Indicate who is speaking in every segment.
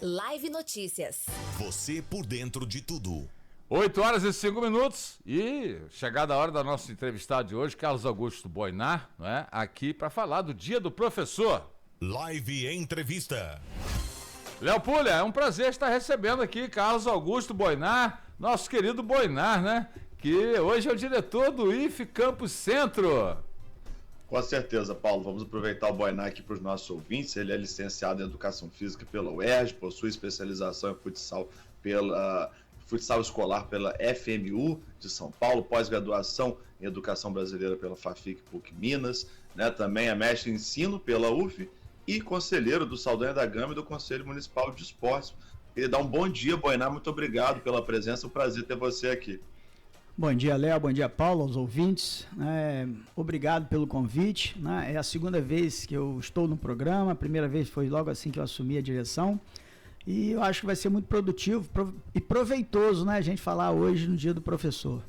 Speaker 1: Live Notícias.
Speaker 2: Você por dentro de tudo.
Speaker 3: 8h05 e chegada a hora da nossa entrevistada de hoje, Carlos Augusto Boinar, não é? Aqui para falar do Dia do Professor.
Speaker 2: Live Entrevista.
Speaker 3: Léo Pulha, é um prazer estar recebendo aqui Carlos Augusto Boinar, nosso querido Boinar, né? Que hoje é o diretor do IFE Campus Centro.
Speaker 4: Com certeza, Paulo. Vamos aproveitar o Boinar aqui para os nossos ouvintes. Ele é licenciado em Educação Física pela UERJ, possui especialização em futsal escolar pela FMU de São Paulo, pós-graduação em Educação Brasileira pela FAFIC PUC Minas, né? Também é mestre em ensino pela UF e conselheiro do Saldanha da Gama e do Conselho Municipal de Esportes. Queria dar um bom dia, Boinar. Muito obrigado pela presença. É um prazer ter você aqui.
Speaker 5: Bom dia, Léo. Bom dia, Paulo, aos ouvintes. Obrigado pelo convite. É a segunda vez que eu estou no programa. A primeira vez foi logo assim que eu assumi a direção. E eu acho que vai ser muito produtivo e proveitoso, né, a gente falar hoje no Dia do Professor.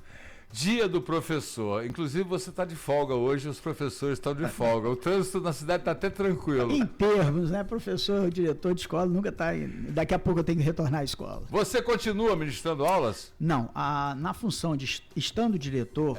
Speaker 3: Dia do Professor. Inclusive você está de folga hoje, os professores estão de folga. O trânsito na cidade está até tranquilo.
Speaker 5: Em termos, né? Professor, diretor de escola nunca está. Daqui a pouco eu tenho que retornar à escola.
Speaker 3: Você continua ministrando aulas?
Speaker 5: Não. Na função de estando diretor,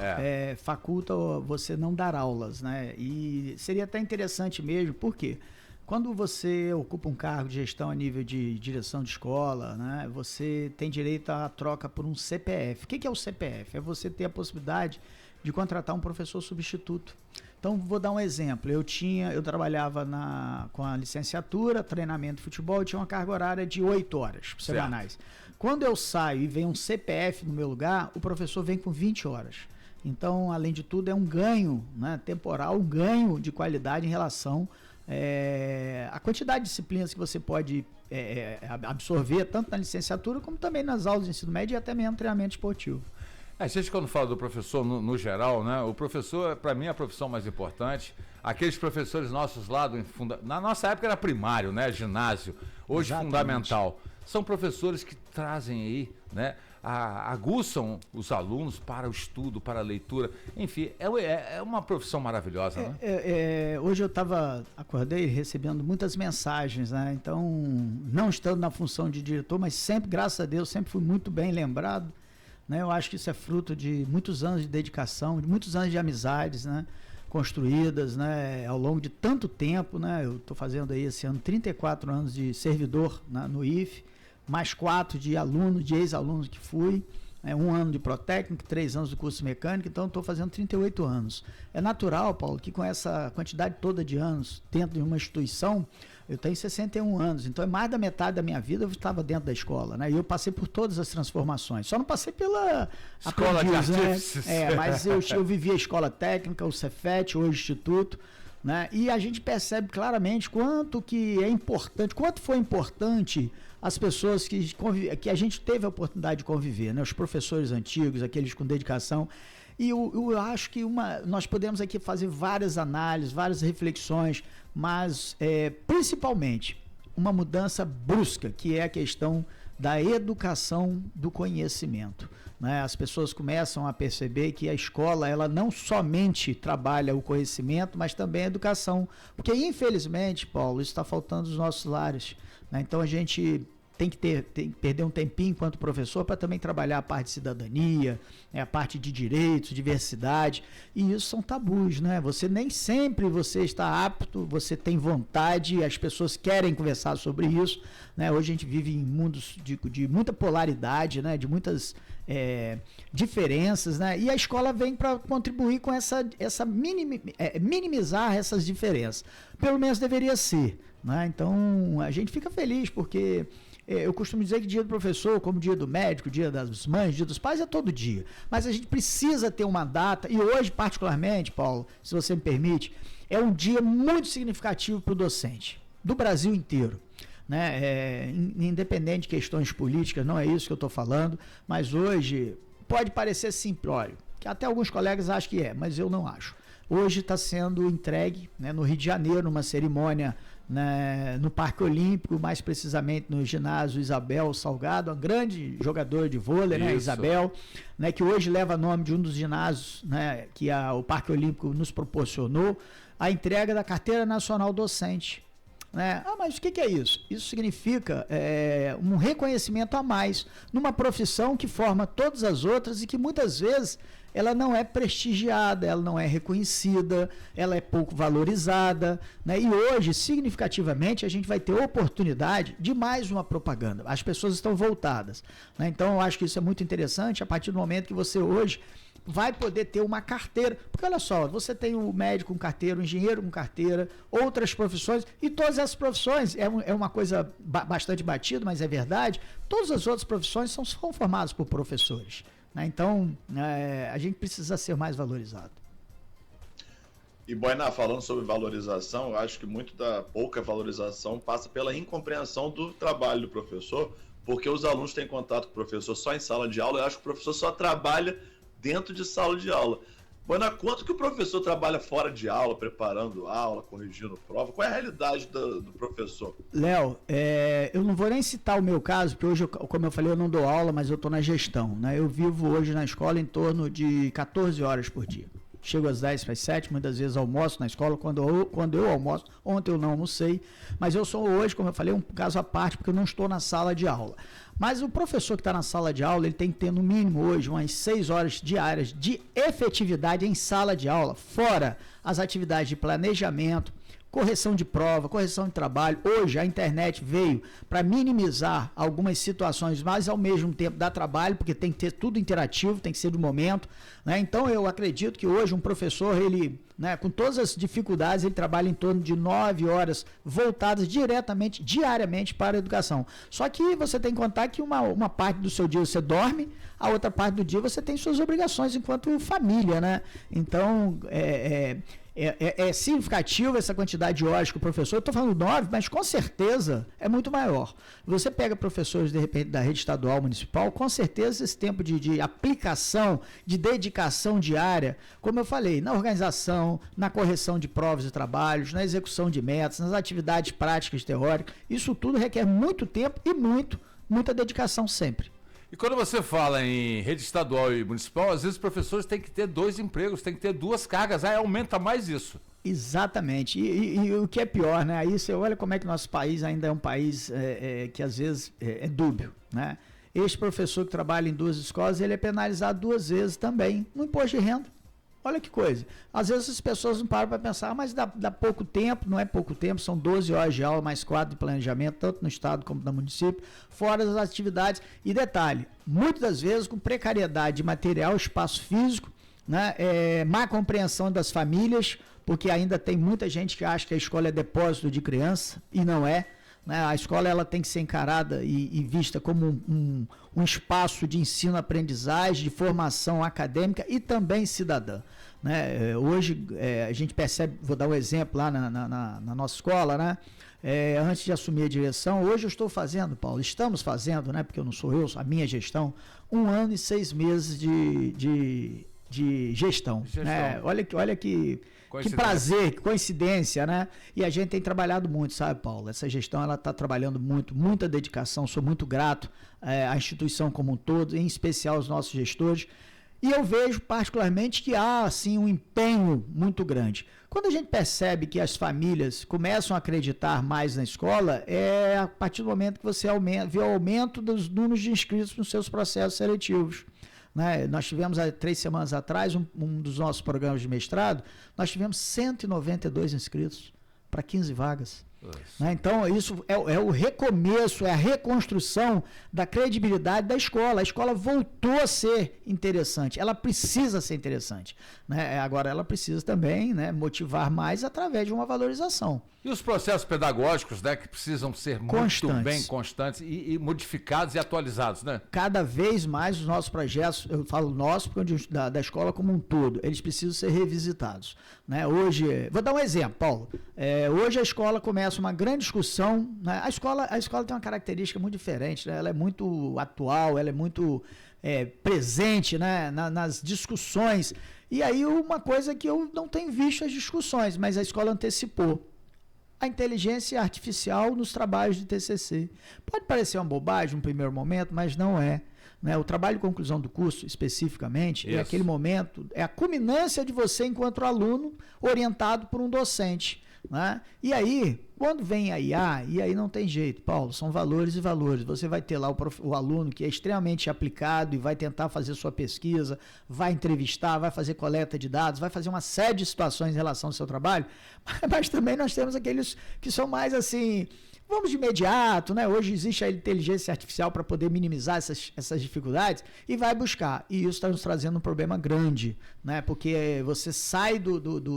Speaker 5: faculta você não dar aulas, né? E seria até interessante mesmo, por quê? Quando você ocupa um cargo de gestão a nível de direção de escola, né, você tem direito à troca por um CPF. O que é o CPF? É você ter a possibilidade de contratar um professor substituto. Então, vou dar um exemplo. Eu trabalhava com a licenciatura, treinamento de futebol, eu tinha uma carga horária de 8 horas semanais. Quando eu saio e vem um CPF no meu lugar, o professor vem com 20 horas. Então, além de tudo, é um ganho, né, temporal, um ganho de qualidade em relação a quantidade de disciplinas que você pode absorver, tanto na licenciatura como também nas aulas de ensino médio e até mesmo treinamento esportivo.
Speaker 3: A gente, quando fala do professor no geral, né, o professor, para mim, é a profissão mais importante. Aqueles professores nossos lá, na nossa época era primário, né, ginásio, hoje exatamente. Fundamental. São professores que trazem aí, né, aguçam os alunos para o estudo, para a leitura. Enfim, é uma profissão maravilhosa, né?
Speaker 5: Hoje eu acordei recebendo muitas mensagens, né? Então, não estando na função de diretor, mas sempre, graças a Deus, sempre fui muito bem lembrado, né? Eu acho que isso é fruto de muitos anos de dedicação, de muitos anos de amizades, né, construídas, né, ao longo de tanto tempo, né? Eu estou fazendo aí esse ano 34 anos de servidor, né, no IFE, mais 4 de alunos, de ex-alunos que fui, 1 ano de protécnico, 3 anos do curso mecânico, então estou fazendo 38 anos. É natural, Paulo, que com essa quantidade toda de anos dentro de uma instituição, eu tenho 61 anos, então é mais da metade da minha vida eu estava dentro da escola, né? E eu passei por todas as transformações, só não passei pela
Speaker 3: escola de artífices,
Speaker 5: né? Mas eu vivi a escola técnica, o Cefet, hoje Instituto, né? E a gente percebe claramente quanto foi importante as pessoas que a gente teve a oportunidade de conviver, né? Os professores antigos, aqueles com dedicação. E eu acho que nós podemos aqui fazer várias análises, várias reflexões, mas principalmente uma mudança brusca, que é a questão da educação do conhecimento, né? As pessoas começam a perceber que a escola, ela não somente trabalha o conhecimento, mas também a educação, porque infelizmente, Paulo, isso está faltando nos nossos lares, né? Então a gente tem que perder um tempinho enquanto professor para também trabalhar a parte de cidadania, a parte de direitos, diversidade, e isso são tabus, né? Nem sempre você está apto, você tem vontade, as pessoas querem conversar sobre isso, né? Hoje a gente vive em mundos de muita polaridade, né? De muitas diferenças, né? E a escola vem para contribuir com minimizar essas diferenças. Pelo menos deveria ser, né? Então a gente fica feliz porque eu costumo dizer que dia do professor, como dia do médico, dia das mães, dia dos pais, é todo dia. Mas a gente precisa ter uma data, e hoje, particularmente, Paulo, se você me permite, é um dia muito significativo para o docente, do Brasil inteiro, né? Independente de questões políticas, não é isso que eu estou falando, mas hoje pode parecer simplório, que até alguns colegas acham que mas eu não acho. Hoje está sendo entregue, né, no Rio de Janeiro, numa cerimônia, né, no Parque Olímpico, mais precisamente no ginásio Isabel Salgado, uma grande jogadora de vôlei, né, Isabel, né, que hoje leva nome de um dos ginásios, né, que o Parque Olímpico nos proporcionou, a entrega da Carteira Nacional Docente. né? Mas o que é isso? Isso significa um reconhecimento a mais numa profissão que forma todas as outras e que muitas vezes ela não é prestigiada, ela não é reconhecida, ela é pouco valorizada, né? E hoje, significativamente, a gente vai ter oportunidade de mais uma propaganda. As pessoas estão voltadas, né? Então, eu acho que isso é muito interessante a partir do momento que você hoje vai poder ter uma carteira, porque olha só, você tem o médico com carteira, o engenheiro com carteira, outras profissões, e todas essas profissões, é uma coisa bastante batida, mas é verdade, todas as outras profissões são formadas por professores, né? Então, a gente precisa ser mais valorizado.
Speaker 4: E, Boiná, falando sobre valorização, eu acho que muito da pouca valorização passa pela incompreensão do trabalho do professor, porque os alunos têm contato com o professor só em sala de aula, eu acho que o professor só trabalha dentro de sala de aula. Boiná, quanto que o professor trabalha fora de aula, preparando aula, corrigindo prova? Qual é a realidade do professor?
Speaker 5: Léo, eu não vou nem citar o meu caso, porque hoje, como eu falei, eu não dou aula, mas eu estou na gestão, né? Eu vivo hoje na escola em torno de 14 horas por dia. Chego às 10 para as 7, muitas vezes almoço na escola, quando eu almoço, ontem eu não almocei, mas eu sou hoje, como eu falei, um caso à parte, porque eu não estou na sala de aula. Mas o professor que está na sala de aula, ele tem que ter no mínimo hoje umas 6 horas diárias de efetividade em sala de aula, fora as atividades de planejamento, correção de prova, correção de trabalho. Hoje a internet veio para minimizar algumas situações, mas ao mesmo tempo dá trabalho, porque tem que ter tudo interativo, tem que ser do momento, né? Então eu acredito que hoje um professor, ele, né, com todas as dificuldades, ele trabalha em torno de 9 horas voltadas diariamente para a educação. Só que você tem que contar que uma parte do seu dia você dorme, a outra parte do dia você tem suas obrigações enquanto família, né? Então, é significativo essa quantidade de horas que o professor, eu estou falando 9, mas com certeza é muito maior. Você pega professores, de repente, da rede estadual, municipal, com certeza esse tempo de aplicação, de dedicação diária, como eu falei, na organização, na correção de provas e trabalhos, na execução de metas, nas atividades práticas teóricas, isso tudo requer muito tempo e muita dedicação sempre.
Speaker 3: E quando você fala em rede estadual e municipal, às vezes os professores têm que ter 2 empregos, têm que ter 2 cargas, aí aumenta mais isso.
Speaker 5: Exatamente. E o que é pior, né? Aí você olha como é que nosso país ainda é um país que às vezes é dúbio, né? Este professor que trabalha em 2 escolas, ele é penalizado 2 vezes também no imposto de renda. Olha que coisa. Às vezes as pessoas não param para pensar, mas dá pouco tempo, não é pouco tempo, são 12 horas de aula, mais 4 de planejamento, tanto no estado como no município, fora das atividades. E detalhe, muitas das vezes com precariedade de material, espaço físico, né, má compreensão das famílias, porque ainda tem muita gente que acha que a escola é depósito de criança, e não é. Né? A escola ela tem que ser encarada e vista como um espaço de ensino-aprendizagem, de formação acadêmica e também cidadã. Né? Hoje a gente percebe, vou dar um exemplo lá na nossa escola, né? Antes de assumir a direção, hoje eu estou fazendo, Paulo, estamos fazendo, né? Porque eu não sou eu, a minha gestão, 1 ano e 6 meses de gestão. Né? Olha que prazer, que coincidência, né? E a gente tem trabalhado muito, sabe, Paulo? Essa gestão, ela está trabalhando muito, muita dedicação, sou muito grato à instituição como um todo, em especial aos nossos gestores, e eu vejo particularmente que há, assim, um empenho muito grande. Quando a gente percebe que as famílias começam a acreditar mais na escola, é a partir do momento que você vê o aumento dos números de inscritos nos seus processos seletivos. Né? Nós tivemos há 3 semanas atrás, um dos nossos programas de mestrado, nós tivemos 192 inscritos para 15 vagas. Né? Então, isso é o recomeço, é a reconstrução da credibilidade da escola. A escola voltou a ser interessante, ela precisa ser interessante. Né? Agora, ela precisa também, né, motivar mais através de uma valorização.
Speaker 3: E os processos pedagógicos, né, que precisam ser muito bem constantes e modificados e atualizados, né?
Speaker 5: Cada vez mais os nossos projetos, eu falo nosso, da escola como um todo, eles precisam ser revisitados. Né? Hoje, vou dar um exemplo, Paulo. Hoje a escola começa uma grande discussão. Né? A escola tem uma característica muito diferente, né? Ela é muito atual, ela é muito presente, né, nas discussões. E aí uma coisa que eu não tenho visto as discussões, mas a escola antecipou. A inteligência artificial nos trabalhos de TCC. Pode parecer uma bobagem no primeiro momento, mas não é. Né? O trabalho de conclusão do curso, especificamente, é aquele momento, é a culminância de você enquanto aluno orientado por um docente. né? E aí, quando vem a IA, e aí não tem jeito, Paulo, são valores e valores. Você vai ter lá o aluno que é extremamente aplicado e vai tentar fazer sua pesquisa, vai entrevistar, vai fazer coleta de dados, vai fazer uma série de situações em relação ao seu trabalho, mas também nós temos aqueles que são mais assim... Vamos de imediato, né? Hoje existe a inteligência artificial para poder minimizar essas dificuldades e vai buscar. E isso está nos trazendo um problema grande, né? Porque você sai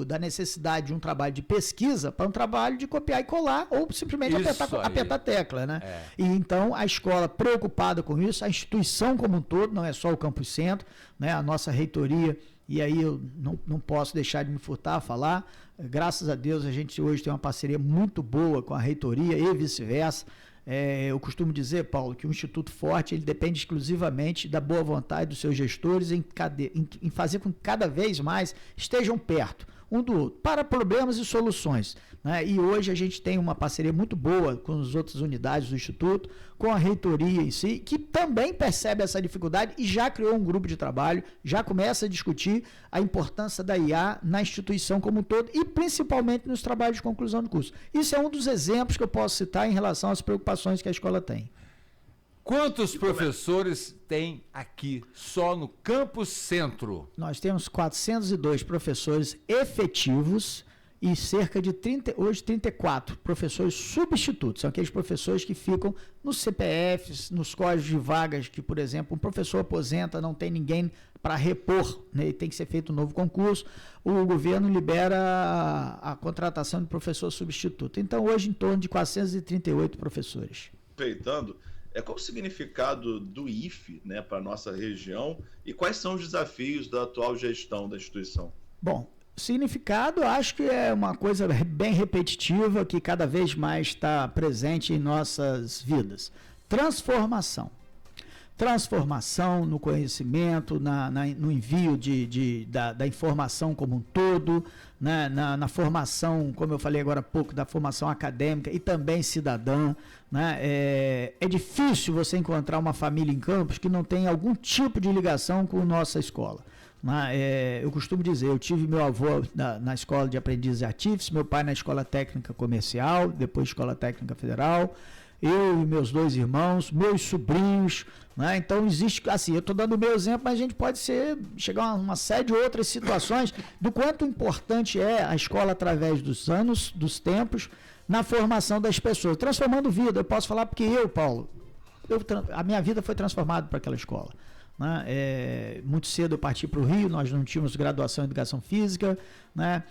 Speaker 5: da necessidade de um trabalho de pesquisa para um trabalho de copiar e colar ou simplesmente apertar a tecla, né? E então a escola preocupada com isso, a instituição como um todo, não é só o Campus Centro, né? A nossa reitoria, e aí eu não posso deixar de me furtar a falar. Graças a Deus a gente hoje tem uma parceria muito boa com a reitoria e vice-versa. Eu costumo dizer, Paulo, que o Instituto Forte ele depende exclusivamente da boa vontade dos seus gestores em fazer com que cada vez mais estejam perto um do outro, para problemas e soluções, né? E hoje a gente tem uma parceria muito boa com as outras unidades do Instituto, com a reitoria em si, que também percebe essa dificuldade e já criou um grupo de trabalho, já começa a discutir a importância da IA na instituição como um todo e principalmente nos trabalhos de conclusão de curso. Isso é um dos exemplos que eu posso citar em relação às preocupações que a escola tem.
Speaker 3: Quantos professores tem aqui só no Campus Centro?
Speaker 5: Nós temos 402 professores efetivos e cerca de 34 professores substitutos. São aqueles professores que ficam nos CPFs, nos códigos de vagas que, por exemplo, um professor aposenta, não tem ninguém para repor, né? Tem que ser feito um novo concurso, o governo libera a contratação de professor substituto. Então, hoje, em torno de 438 professores.
Speaker 4: Aproveitando, qual o significado do IFE, né, para a nossa região e quais são os desafios da atual gestão da instituição?
Speaker 5: Bom, significado acho que é uma coisa bem repetitiva que cada vez mais está presente em nossas vidas. Transformação. Transformação no conhecimento, no envio da informação como um todo, né? Na formação, como eu falei agora há pouco, da formação acadêmica e também cidadã, né? É difícil você encontrar uma família em Campos que não tenha algum tipo de ligação com a nossa escola. Eu costumo dizer, eu tive meu avô na escola de aprendizes e artífices, meu pai na escola técnica comercial, depois escola técnica federal, eu e meus 2 irmãos, meus sobrinhos, né? Então existe, assim, eu estou dando o meu exemplo, mas a gente pode chegar a uma série de outras situações do quanto importante é a escola através dos anos, dos tempos, na formação das pessoas, transformando vida. Eu posso falar porque Paulo, a minha vida foi transformada para aquela escola. Né? Muito cedo eu parti para o Rio, nós não tínhamos graduação em educação física, né?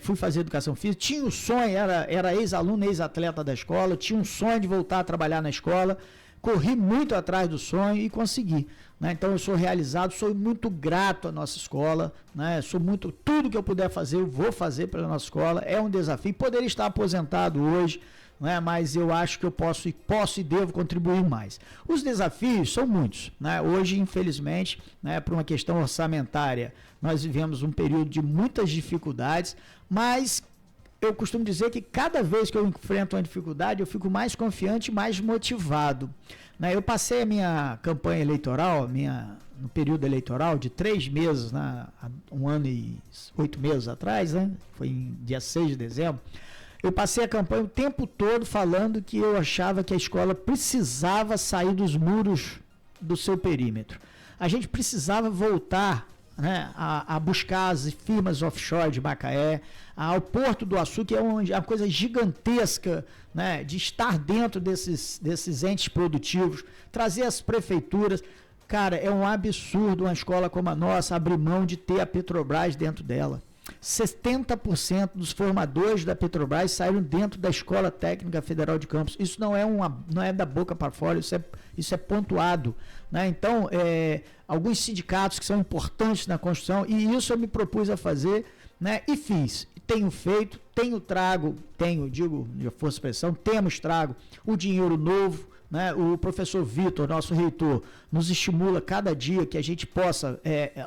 Speaker 5: Fui fazer educação física, tinha o sonho, era ex-aluno, ex-atleta da escola, tinha um sonho de voltar a trabalhar na escola, corri muito atrás do sonho e consegui, né? Então eu sou realizado, sou muito grato à nossa escola, né? Tudo que eu puder fazer, eu vou fazer pela nossa escola, é um desafio, poderia estar aposentado hoje, né? Mas eu acho que eu posso e devo contribuir mais. Os desafios são muitos, né? Hoje, infelizmente, né, por uma questão orçamentária, nós vivemos um período de muitas dificuldades, mas eu costumo dizer que cada vez que eu enfrento uma dificuldade, eu fico mais confiante e mais motivado, né? Eu passei a minha campanha eleitoral, no período eleitoral de 3 meses, há 1 ano e 8 meses atrás, né? Foi em dia 6 de dezembro, eu passei a campanha o tempo todo falando que eu achava que a escola precisava sair dos muros do seu perímetro. A gente precisava voltar, né, a buscar as firmas offshore de Macaé, ao Porto do Açu, que é uma coisa gigantesca, né, de estar dentro desses entes produtivos, trazer as prefeituras. Cara, é um absurdo uma escola como a nossa abrir mão de ter a Petrobras dentro dela. 70% dos formadores da Petrobras saíram dentro da Escola Técnica Federal de Campos. Isso não é da boca para fora, isso é pontuado, né? Então, alguns sindicatos que são importantes na construção, e isso eu me propus a fazer, né? E fiz. Tenho feito, digo de força e expressão, temos trago o dinheiro novo, né? O professor Vitor, nosso reitor, nos estimula cada dia que a gente possa,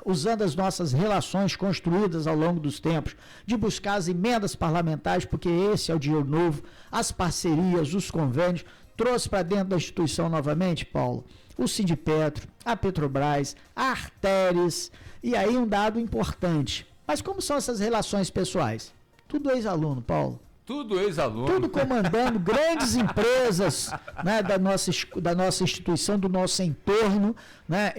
Speaker 5: usando as nossas relações construídas ao longo dos tempos, de buscar as emendas parlamentares, porque esse é o dinheiro novo, as parcerias, os convênios, trouxe para dentro da instituição novamente, Paulo, o Sindipetro, a Petrobras, a Artéres, e aí um dado importante. Mas como são essas relações pessoais? Tudo ex-aluno, Paulo.
Speaker 3: Tudo ex-aluno.
Speaker 5: Tudo comandando grandes empresas, né, da nossa instituição, do nosso entorno. Né,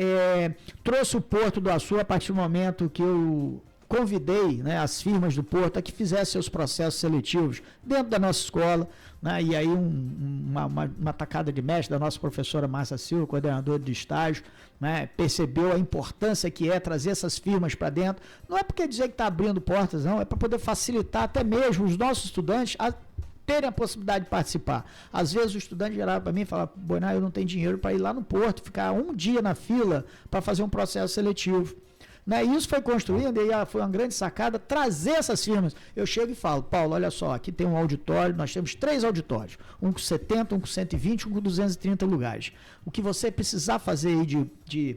Speaker 5: trouxe o Porto do Açu a partir do momento que eu convidei, né, as firmas do Porto a que fizessem seus processos seletivos dentro da nossa escola. Né, e aí uma tacada de mestre da nossa professora Márcia Silva, coordenadora de estágio, né, percebeu a importância que é trazer essas firmas para dentro. Não é porque dizer que está abrindo portas, não, é para poder facilitar até mesmo os nossos estudantes a terem a possibilidade de participar. Às vezes o estudante virava para mim e falava: Boiná, eu não tenho dinheiro para ir lá no Porto, ficar um dia na fila para fazer um processo seletivo. Né? E isso foi construindo, e foi uma grande sacada trazer essas firmas. Eu chego e falo: Paulo, olha só, aqui tem um auditório, nós temos 3 auditórios, um com 70, um com 120, um com 230 lugares. O que você precisar fazer aí de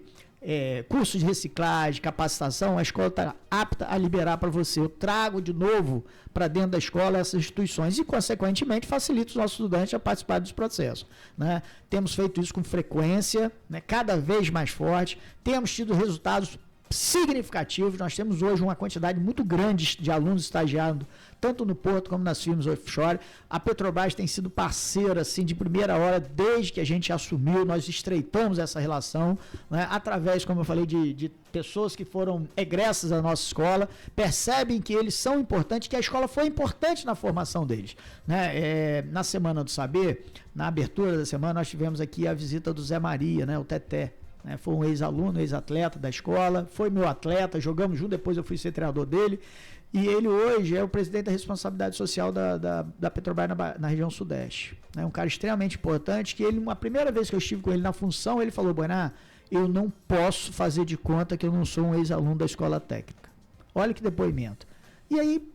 Speaker 5: curso de reciclagem, capacitação, a escola está apta a liberar para você. Eu trago de novo para dentro da escola essas instituições e, consequentemente, facilita os nossos estudantes a participar dos processos. Né? Temos feito isso com frequência, né, cada vez mais forte, temos tido resultados significativos. Nós temos hoje uma quantidade muito grande de alunos estagiando, tanto no Porto como nas firmas offshore. A Petrobras tem sido parceira assim, de primeira hora, desde que a gente assumiu. Nós estreitamos essa relação, né, através, como eu falei, de pessoas que foram egressas da nossa escola, percebem que eles são importantes, que a escola foi importante na formação deles. Né? Na Semana do Saber, na abertura da semana, nós tivemos aqui a visita do Zé Maria, né, o Teté. Foi um ex-aluno, ex-atleta da escola, foi meu atleta, jogamos junto, depois eu fui ser treinador dele, e ele hoje é o presidente da responsabilidade social da Petrobras na região sudeste. É um cara extremamente importante, que ele, a primeira vez que eu estive com ele na função, ele falou: Boiná, eu não posso fazer de conta que eu não sou um ex-aluno da escola técnica. Olha que depoimento. E aí,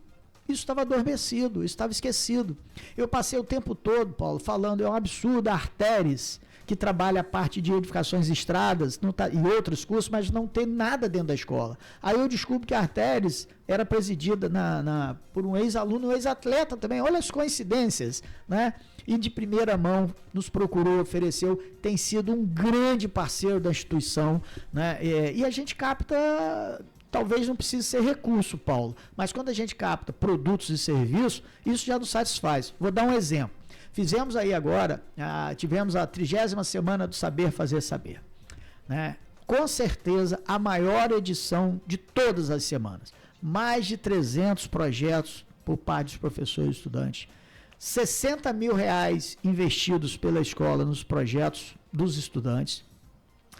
Speaker 5: isso estava adormecido, isso estava esquecido. Eu passei o tempo todo, Paulo, falando: é um absurdo a Artéres, que trabalha a parte de edificações e estradas e outros cursos, mas não tem nada dentro da escola. Aí eu descubro que a Artéres era presidida por um ex-aluno, um ex-atleta também. Olha as coincidências, né? E de primeira mão nos procurou, ofereceu, tem sido um grande parceiro da instituição, né? E a gente capta, talvez não precise ser recurso, Paulo, mas quando a gente capta produtos e serviços, isso já nos satisfaz. Vou dar um exemplo. Fizemos aí agora, tivemos a 30ª Semana do Saber Fazer Saber. Né? Com certeza, a maior edição de todas as semanas. Mais de 300 projetos por parte dos professores e estudantes. 60 mil reais investidos pela escola nos projetos dos estudantes.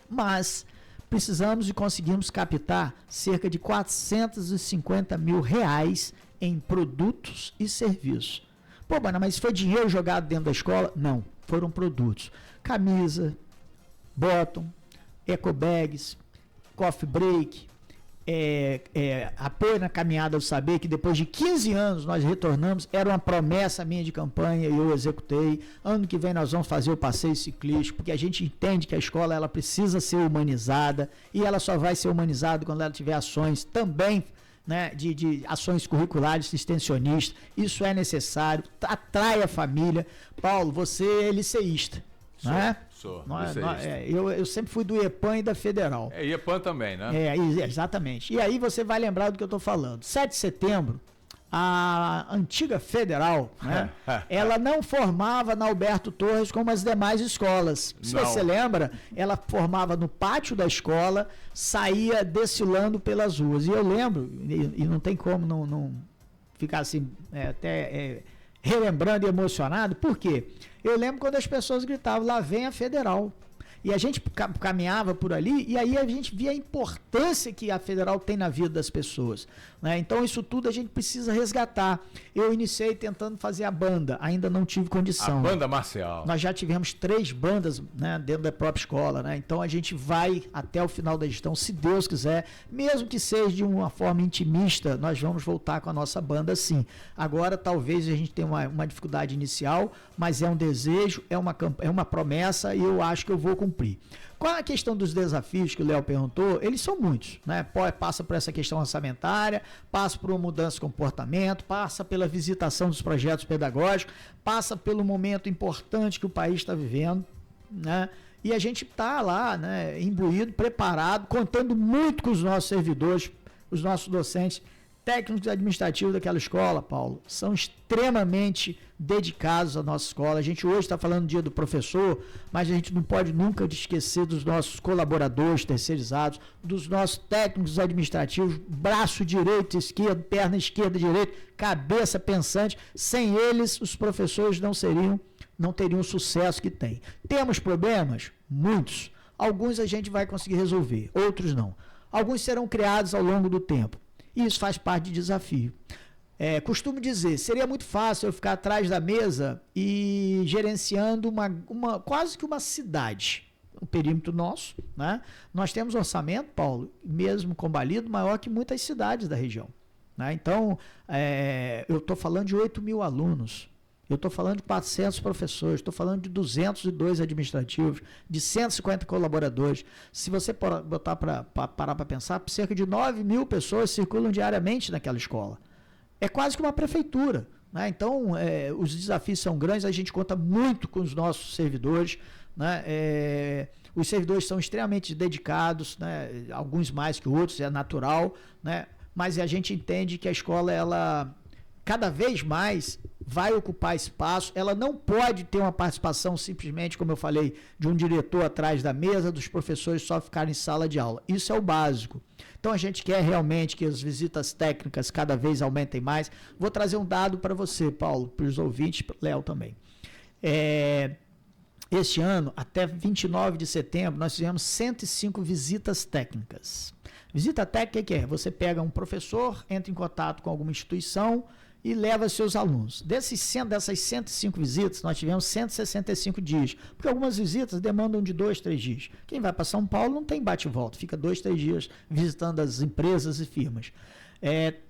Speaker 5: Mas precisamos e conseguimos captar cerca de 450 mil reais em produtos e serviços. Pô, mas foi dinheiro jogado dentro da escola? Não, foram produtos. Camisa, bottom, ecobags, coffee break, apoio na caminhada do saber, que depois de 15 anos nós retornamos, era uma promessa minha de campanha e eu executei. Ano que vem nós vamos fazer o passeio ciclístico, porque a gente entende que a escola ela precisa ser humanizada e ela só vai ser humanizada quando ela tiver ações também, né, de ações curriculares extensionistas. Isso é necessário, atrai a família. Paulo, você é liceísta, né?
Speaker 3: Sou
Speaker 5: eu sempre fui do IEPAM e da Federal.
Speaker 3: IEPAM também, né?
Speaker 5: Exatamente. E aí você vai lembrar do que eu estou falando. 7 de setembro, a antiga Federal, né, ela não formava na Alberto Torres como as demais escolas. Se você lembra, ela formava no pátio da escola, saía desfilando pelas ruas. E eu lembro, e não tem como não ficar assim, relembrando e emocionado, por quê? Eu lembro quando as pessoas gritavam: lá vem a Federal. E a gente caminhava por ali e aí a gente via a importância que a Federal tem na vida das pessoas. Né? Então isso tudo a gente precisa resgatar. Eu iniciei tentando fazer a banda, ainda não tive condição.
Speaker 3: A banda marcial.
Speaker 5: Nós já tivemos 3 bandas, né, dentro da própria escola. Né? Então a gente vai até o final da gestão, se Deus quiser, mesmo que seja de uma forma intimista, nós vamos voltar com a nossa banda sim. Agora talvez a gente tenha uma dificuldade inicial, mas é um desejo, é uma promessa e eu acho que eu vou cumprir. Qual a questão dos desafios que o Léo perguntou? Eles são muitos, né? Passa por essa questão orçamentária, passa por uma mudança de comportamento, passa pela visitação dos projetos pedagógicos, passa pelo momento importante que o país está vivendo, né? E a gente está lá, né, imbuído, preparado, contando muito com os nossos servidores, os nossos docentes, técnicos administrativos daquela escola, Paulo, são extremamente dedicados à nossa escola. A gente hoje está falando do dia do professor, mas a gente não pode nunca esquecer dos nossos colaboradores terceirizados, dos nossos técnicos administrativos, braço direito, esquerdo, perna esquerda, direita, cabeça pensante. Sem eles, os professores não teriam o sucesso que têm. Temos problemas? Muitos. Alguns a gente vai conseguir resolver, outros não. Alguns serão criados ao longo do tempo. E isso faz parte de desafio. Costumo dizer, seria muito fácil eu ficar atrás da mesa e gerenciando quase que uma cidade, o perímetro nosso, né? Nós temos orçamento, Paulo, mesmo combalido, maior que muitas cidades da região, né? Então, eu estou falando de 8 mil alunos, eu estou falando de 400 professores, estou falando de 202 administrativos, de 150 colaboradores. Se você botar parar para pensar, cerca de 9 mil pessoas circulam diariamente naquela escola. É quase que uma prefeitura, né? Então, os desafios são grandes, a gente conta muito com os nossos servidores, né? Os servidores são extremamente dedicados, né? Alguns mais que outros, é natural, né? Mas a gente entende que a escola, ela cada vez mais vai ocupar espaço, ela não pode ter uma participação simplesmente, como eu falei, de um diretor atrás da mesa, dos professores só ficarem em sala de aula. Isso é o básico. Então a gente quer realmente que as visitas técnicas cada vez aumentem mais. Vou trazer um dado para você, Paulo, para os ouvintes, para o Léo também. Este ano, até 29 de setembro, nós fizemos 105 visitas técnicas. Visita técnica, o que é? Você pega um professor, entra em contato com alguma instituição e leva seus alunos. Dessas 105 visitas, nós tivemos 165 dias, porque algumas visitas demandam de 2, 3 dias. Quem vai para São Paulo não tem bate e volta, fica 2, 3 dias visitando as empresas e firmas.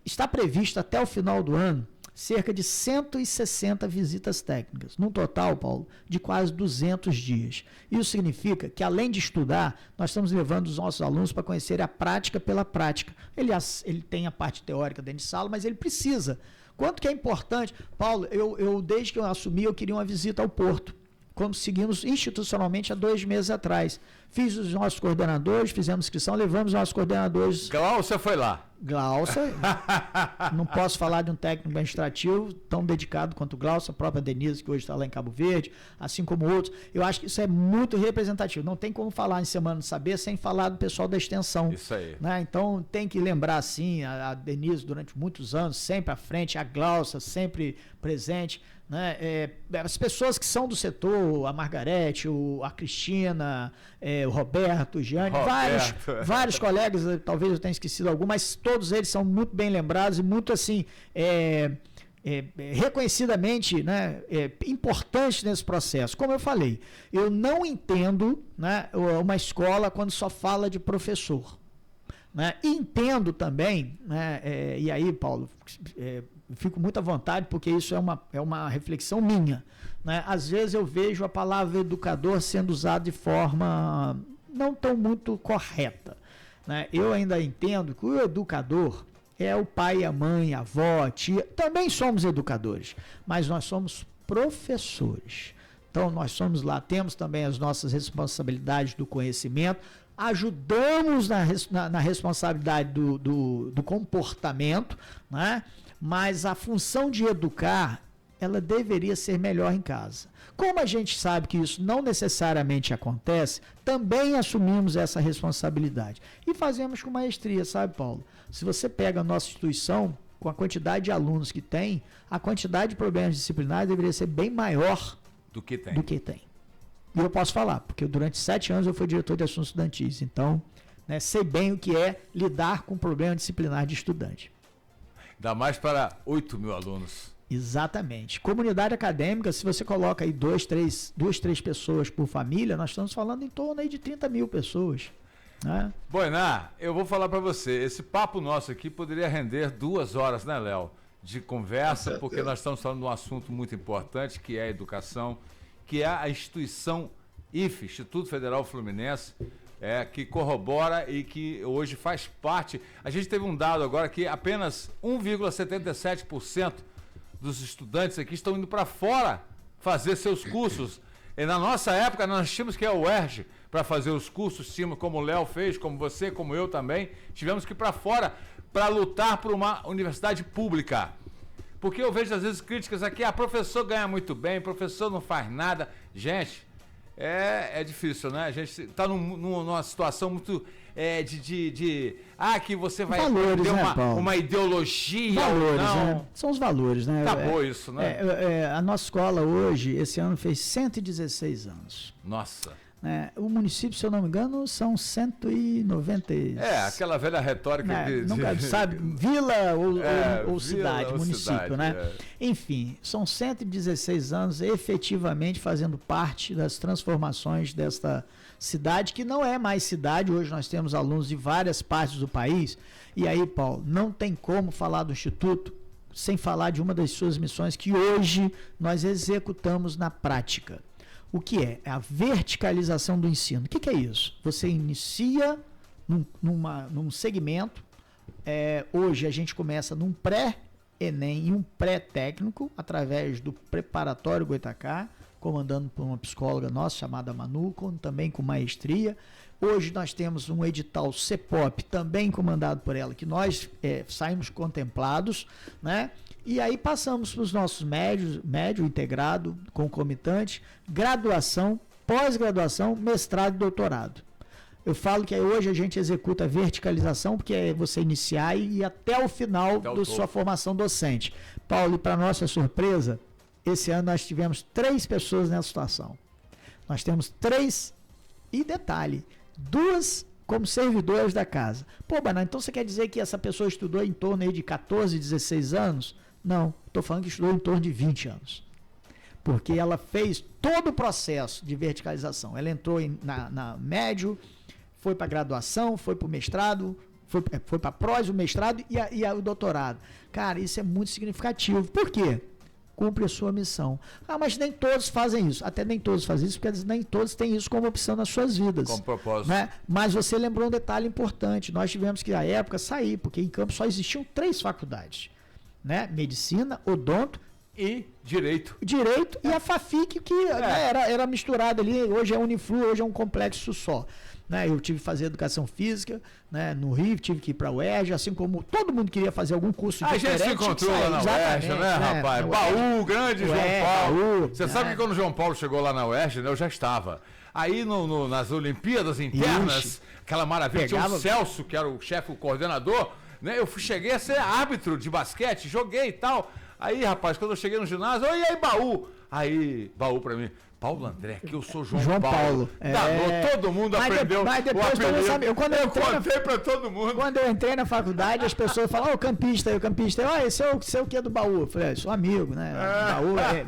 Speaker 5: Está previsto até o final do ano cerca de 160 visitas técnicas, num total, Paulo, de quase 200 dias. Isso significa que, além de estudar, nós estamos levando os nossos alunos para conhecer a prática pela prática. Ele tem a parte teórica dentro de sala, mas ele precisa. Quanto que é importante, Paulo, desde que eu assumi, eu queria uma visita ao Porto, como seguimos institucionalmente há 2 meses atrás. Fiz os nossos coordenadores, fizemos inscrição, levamos os nossos coordenadores.
Speaker 3: Glaucia foi lá.
Speaker 5: Glaucia, não posso falar de um técnico administrativo tão dedicado quanto o Glaucia, a própria Denise, que hoje está lá em Cabo Verde, assim como outros. Eu acho que isso é muito representativo. Não tem como falar em Semana do Saber sem falar do pessoal da extensão.
Speaker 3: Isso aí.
Speaker 5: Né? Então, tem que lembrar, sim, a Denise durante muitos anos, sempre à frente, a Glaucia sempre presente. Né? As pessoas que são do setor, a Margarete, a Cristina, o Roberto, o Gianni, vários colegas, talvez eu tenha esquecido algum, mas todos eles são muito bem lembrados e muito assim reconhecidamente, né, importantes nesse processo. Como eu falei, eu não entendo, né, uma escola quando só fala de professor. Né? Entendo também, né, e aí, Paulo, fico muito à vontade, porque isso é uma reflexão minha. Né? Às vezes eu vejo a palavra educador sendo usada de forma não tão muito correta. Né? Eu ainda entendo que o educador é o pai, a mãe, a avó, a tia. Também somos educadores, mas nós somos professores. Então, nós somos lá, temos também as nossas responsabilidades do conhecimento, ajudamos na responsabilidade do comportamento, né? Mas a função de educar, ela deveria ser melhor em casa. Como a gente sabe que isso não necessariamente acontece, também assumimos essa responsabilidade. E fazemos com maestria, sabe, Paulo? Se você pega a nossa instituição, com a quantidade de alunos que tem, a quantidade de problemas disciplinares deveria ser bem maior do que tem. E eu posso falar, porque durante 7 anos eu fui diretor de assuntos estudantis, então, né, sei bem o que é lidar com problema disciplinar de estudante.
Speaker 3: Ainda mais para 8 mil alunos.
Speaker 5: Exatamente. Comunidade acadêmica, se você coloca aí 2, 3 pessoas por família, nós estamos falando em torno aí de 30 mil pessoas. Né?
Speaker 3: Boiná, eu vou falar para você, esse papo nosso aqui poderia render 2 horas, né, Léo? De conversa, porque nós estamos falando de um assunto muito importante, que é a educação, que é a instituição IFE, Instituto Federal Fluminense, que corrobora e que hoje faz parte. A gente teve um dado agora que apenas 1,77% dos estudantes aqui estão indo para fora fazer seus cursos. E na nossa época, nós tínhamos que ir ao UERJ para fazer os cursos, como o Léo fez, como você, como eu também. Tivemos que ir para fora para lutar por uma universidade pública. Porque eu vejo, às vezes, críticas aqui, professor ganha muito bem, professor não faz nada. Gente, é difícil, né? A gente está numa situação muito que você vai
Speaker 5: valores,
Speaker 3: ter
Speaker 5: uma
Speaker 3: ideologia.
Speaker 5: Valores,
Speaker 3: não.
Speaker 5: né? São os valores, né?
Speaker 3: Acabou isso, né?
Speaker 5: A nossa escola hoje, esse ano, fez 116 anos.
Speaker 3: Nossa.
Speaker 5: O município, se eu não me engano, são 190.
Speaker 3: Aquela velha retórica
Speaker 5: nunca sabe, vila ou cidade,
Speaker 3: ou
Speaker 5: município,
Speaker 3: cidade,
Speaker 5: né? Enfim, são 116 anos efetivamente fazendo parte das transformações desta cidade, que não é mais cidade. Hoje nós temos alunos de várias partes do país. E aí, Paulo, não tem como falar do Instituto sem falar de uma das suas missões que hoje nós executamos na prática. O que é? É a verticalização do ensino. O que é isso? Você inicia num segmento. Hoje a gente começa num pré-ENEM e um pré-técnico, através do preparatório Goitacá, comandando por uma psicóloga nossa chamada Manu, também com maestria. Hoje nós temos um edital CEPOP, também comandado por ela, que nós saímos contemplados, né? E aí passamos para os nossos médio, integrado, concomitante, graduação, pós-graduação, mestrado e doutorado. Eu falo que hoje a gente executa a verticalização, porque é você iniciar e ir até o final da sua formação docente. Paulo, e para nossa surpresa, esse ano nós tivemos 3 pessoas nessa situação. Nós temos 3, e detalhe, 2 como servidores da casa. Pô, Baná, então você quer dizer que essa pessoa estudou em torno aí de 14, 16 anos? Não, estou falando que estudou em torno de 20 anos. Porque ela fez todo o processo de verticalização. Ela entrou na médio, foi para graduação, foi para o mestrado, foi para prós, o mestrado e o doutorado. Cara, isso é muito significativo. Por quê? Cumpre a sua missão. Mas nem todos fazem isso. Até nem todos fazem isso, porque nem todos têm isso como opção nas suas vidas.
Speaker 3: Como propósito.
Speaker 5: Né? Mas você lembrou um detalhe importante. Nós tivemos que, na época, sair, porque em Campos só existiam 3 faculdades. Né? Medicina, odonto
Speaker 3: e Direito.
Speaker 5: Direito e a FAFIC, que né, era misturada ali. Hoje é Uniflu, hoje é um complexo só. Né? Eu tive que fazer educação física, né? No Rio, tive que ir para a UERJ, assim como todo mundo queria fazer algum curso diferente.
Speaker 3: A gente se encontrou lá na UERJ, né, rapaz? Baú, grande João Paulo. Você sabe que quando o João Paulo chegou lá na UERJ, né, eu já estava. Aí nas Olimpíadas internas, aquela maravilha, tinha o Celso, que era o chefe, o coordenador, né? Eu cheguei a ser árbitro de basquete, joguei e tal. Aí, rapaz, quando eu cheguei no ginásio, e aí, Baú? Aí, Baú pra mim, Paulo André, que eu sou João Paulo. Danou, todo mundo aprendeu.
Speaker 5: Mas depois, eu
Speaker 3: contei pra todo mundo.
Speaker 5: Quando eu entrei na faculdade, as pessoas falavam, o campista, esse é o que é do Baú? Eu falei, sou amigo, né?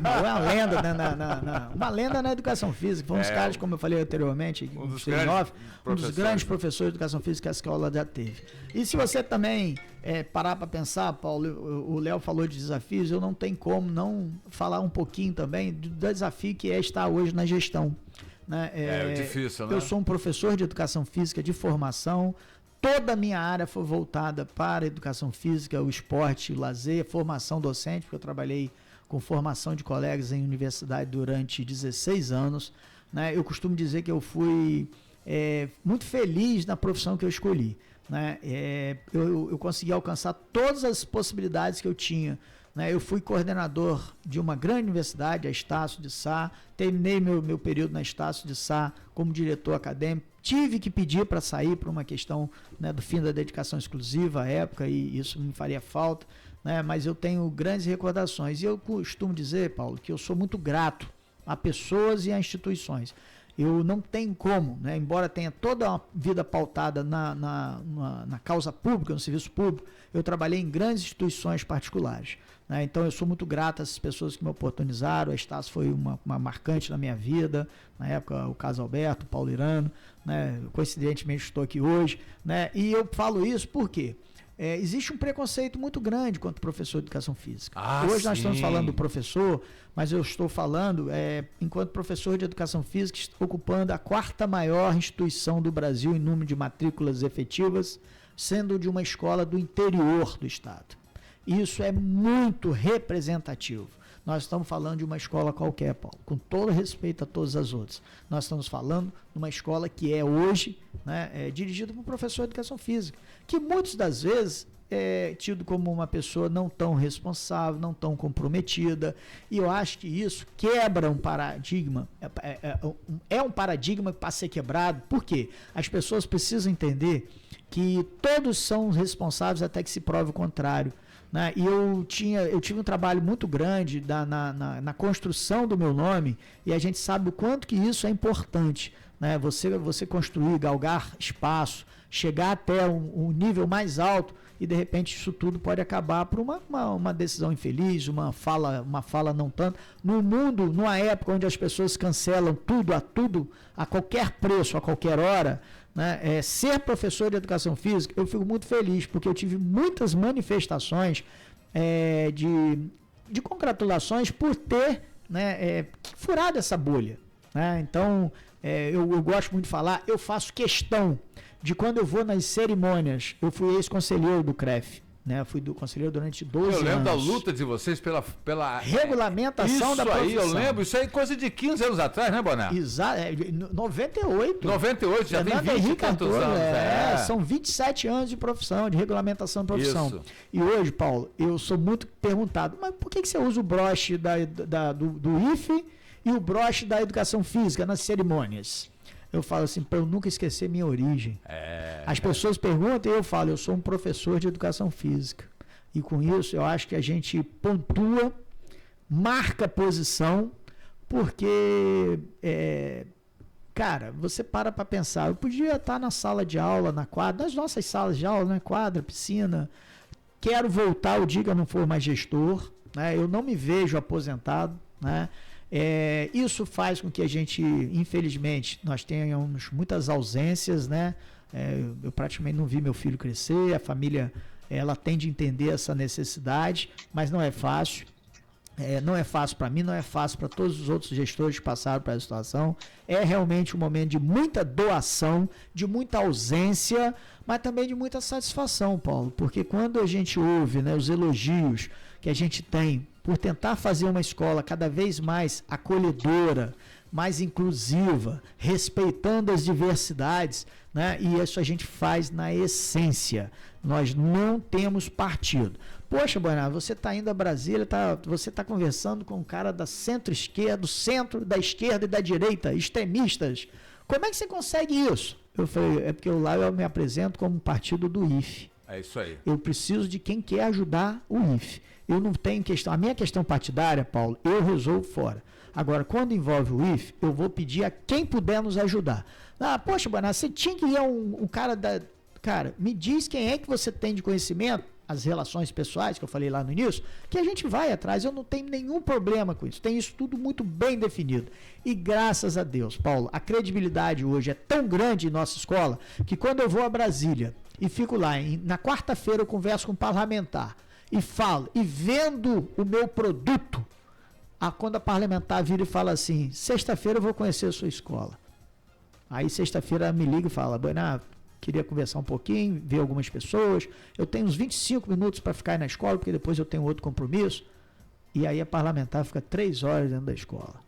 Speaker 5: Baú é uma lenda, né? Uma lenda na educação física. Foi um dos caras, como eu falei anteriormente, um dos grandes professores de educação física que a escola já teve. E se você também parar para pensar, Paulo, o Léo falou de desafios, eu não tenho como não falar um pouquinho também do desafio que é estar hoje na gestão. Né?
Speaker 3: Difícil, né?
Speaker 5: Eu sou um professor de educação física de formação, toda a minha área foi voltada para a educação física, o esporte, o lazer, formação docente, porque eu trabalhei com formação de colegas em universidade durante 16 anos. Né? Eu costumo dizer que eu fui muito feliz na profissão que eu escolhi. Né? Eu consegui alcançar todas as possibilidades que eu tinha. Né? Eu fui coordenador de uma grande universidade, a Estácio de Sá, terminei meu período na Estácio de Sá como diretor acadêmico, tive que pedir para sair por uma questão, né, do fim da dedicação exclusiva à época, e isso me faria falta, né? Mas eu tenho grandes recordações, e eu costumo dizer, Paulo, que eu sou muito grato a pessoas e a instituições. Eu não tenho como, né, embora tenha toda uma vida pautada na causa pública, no serviço público, eu trabalhei em grandes instituições particulares. Né, então eu sou muito grato a essas pessoas que me oportunizaram. A Estácio foi uma marcante na minha vida, na época o Caso Alberto, o Paulo Irano, né, coincidentemente estou aqui hoje. Né, e eu falo isso porque existe um preconceito muito grande quanto professor de educação física. Hoje nós estamos falando do professor, mas eu estou falando enquanto professor de educação física, ocupando a 4ª maior instituição do Brasil em número de matrículas efetivas, sendo de uma escola do interior do estado. Isso é muito representativo. nós estamos falando de uma escola qualquer, Paulo, com todo respeito a todas as outras. Nós estamos falando de uma escola que é hoje, né, dirigida por um professor de educação física, que muitas das vezes é tido como uma pessoa não tão responsável, não tão comprometida, e eu acho que isso quebra um paradigma, é um paradigma para ser quebrado, porque as pessoas precisam entender que todos são responsáveis até que se prove o contrário, né? E eu tive um trabalho muito grande na construção do meu nome, e a gente sabe o quanto que isso é importante, né? Você construir, galgar espaço, chegar até um nível mais alto, e de repente isso tudo pode acabar por uma decisão infeliz, uma fala não tanto. No mundo, numa época onde as pessoas cancelam tudo, a qualquer preço, a qualquer hora, né, ser professor de educação física, eu fico muito feliz, porque eu tive muitas manifestações de congratulações por ter, né, furado essa bolha, né? Então, eu gosto muito de falar, eu faço questão de quando eu vou nas cerimônias, eu fui ex-conselheiro do CREF, né? Fui do conselheiro durante 12 anos.
Speaker 3: Eu lembro da luta de vocês pela
Speaker 5: regulamentação da profissão.
Speaker 3: Isso aí, eu lembro, isso aí é coisa de 15 anos atrás, né, Boné?
Speaker 5: Exato, 98.
Speaker 3: 98, já
Speaker 5: Fernando
Speaker 3: tem 20
Speaker 5: Henrique
Speaker 3: e tantos
Speaker 5: Antônio,
Speaker 3: anos.
Speaker 5: São 27 anos de profissão, de regulamentação de profissão.
Speaker 3: Isso.
Speaker 5: E hoje, Paulo, eu sou muito perguntado, mas por que você usa o broche do IFE e o broche da educação física nas cerimônias? Eu falo assim, para eu nunca esquecer minha origem. As pessoas perguntam e eu falo, eu sou um professor de educação física. E com isso eu acho que a gente pontua, marca posição, porque, cara, você para pensar, eu podia estar na sala de aula, na quadra, nas nossas salas de aula, né, quadra, piscina, quero voltar o dia que eu não for mais gestor, né, eu não me vejo aposentado, né. Isso faz com que a gente, infelizmente, nós tenhamos muitas ausências, né? Eu praticamente não vi meu filho crescer, a família, ela tende a entender essa necessidade, mas não é fácil. Não é fácil para mim, não é fácil para todos os outros gestores que passaram por essa situação. É realmente um momento de muita doação, de muita ausência, mas também de muita satisfação, Paulo, porque quando a gente ouve, né, os elogios que a gente tem por tentar fazer uma escola cada vez mais acolhedora, mais inclusiva, respeitando as diversidades, né? E isso a gente faz na essência. Nós não temos partido. Poxa, Boné, você está indo a Brasília, você está conversando com um cara da centro-esquerda, do centro, da esquerda e da direita, extremistas. Como é que você consegue isso? Eu falei, porque lá eu me apresento como um partido do IFE.
Speaker 3: É isso aí.
Speaker 5: Eu preciso de quem quer ajudar o IFE. Eu não tenho questão. A minha questão partidária, Paulo, eu resolvo fora. Agora, quando envolve o IFE, eu vou pedir a quem puder nos ajudar. Poxa, Boné, você tinha que ir a um cara da... Cara, me diz quem é que você tem de conhecimento, as relações pessoais que eu falei lá no início, que a gente vai atrás. Eu não tenho nenhum problema com isso. Tem isso tudo muito bem definido. E graças a Deus, Paulo, a credibilidade hoje é tão grande em nossa escola que quando eu vou a Brasília e fico lá, na quarta-feira eu converso com um parlamentar e falo, e vendo o meu produto, quando a parlamentar vira e fala assim, sexta-feira eu vou conhecer a sua escola. Aí sexta-feira me liga e fala, Boné, queria conversar um pouquinho, ver algumas pessoas, eu tenho uns 25 minutos para ficar aí na escola, porque depois eu tenho outro compromisso. E aí a parlamentar fica 3 horas dentro da escola.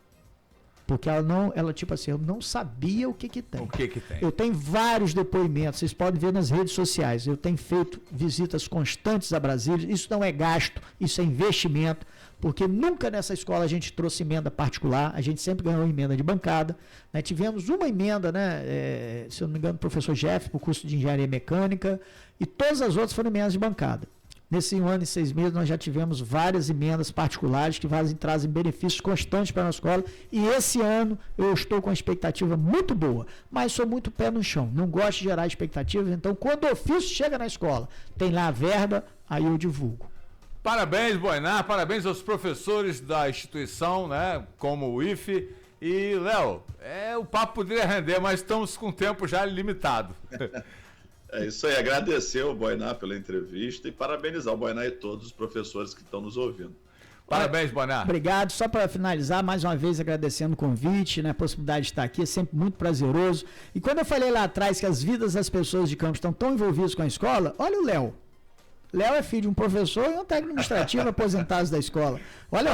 Speaker 5: Porque ela tipo assim, eu não sabia o que tem.
Speaker 3: O que tem?
Speaker 5: Eu tenho vários depoimentos, vocês podem ver nas redes sociais. Eu tenho feito visitas constantes a Brasília. Isso não é gasto, isso é investimento. Porque nunca nessa escola a gente trouxe emenda particular, a gente sempre ganhou emenda de bancada. Né? Tivemos uma emenda, né, se eu não me engano, do professor Jeff, para o curso de engenharia mecânica, e todas as outras foram emendas de bancada. Nesse 1 ano e 6 meses, nós já tivemos várias emendas particulares que trazem benefícios constantes para a nossa escola. E esse ano eu estou com uma expectativa muito boa, mas sou muito pé no chão. Não gosto de gerar expectativas. Então, quando o ofício chega na escola, tem lá a verba, aí eu divulgo.
Speaker 3: Parabéns, Boiná, parabéns aos professores da instituição, né, como o IFE. E, Léo, o papo poderia render, mas estamos com o tempo já limitado.
Speaker 4: É isso aí, agradecer ao Boiná pela entrevista e parabenizar o Boiná e todos os professores que estão nos ouvindo.
Speaker 3: Parabéns, Boiná.
Speaker 5: Obrigado. Só para finalizar, mais uma vez agradecendo o convite, né, a possibilidade de estar aqui, é sempre muito prazeroso. E quando eu falei lá atrás que as vidas das pessoas de campo estão tão envolvidas com a escola, olha o Léo. Léo é filho de um professor e um técnico administrativo aposentados da escola. Olha,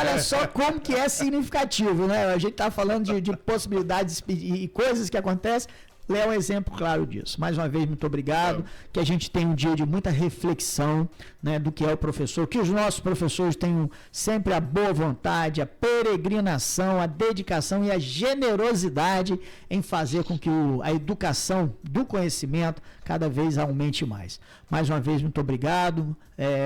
Speaker 5: olha só como que é significativo, né? A gente está falando de possibilidades e coisas que acontecem. Léo é um exemplo claro disso. Mais uma vez, muito obrigado. Que a gente tenha um dia de muita reflexão, né, do que é o professor. Que os nossos professores tenham sempre a boa vontade, a peregrinação, a dedicação e a generosidade em fazer com que a educação do conhecimento cada vez aumente mais. Mais uma vez, muito obrigado.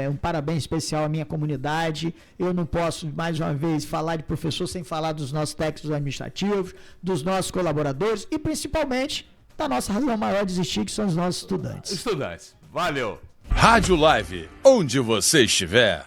Speaker 5: Um parabéns especial à minha comunidade. Eu não posso, mais uma vez, falar de professor sem falar dos nossos técnicos administrativos, dos nossos colaboradores e, principalmente, da nossa razão maior de existir, que são os nossos estudantes.
Speaker 3: Estudantes. Valeu.
Speaker 1: Rádio Live, onde você estiver.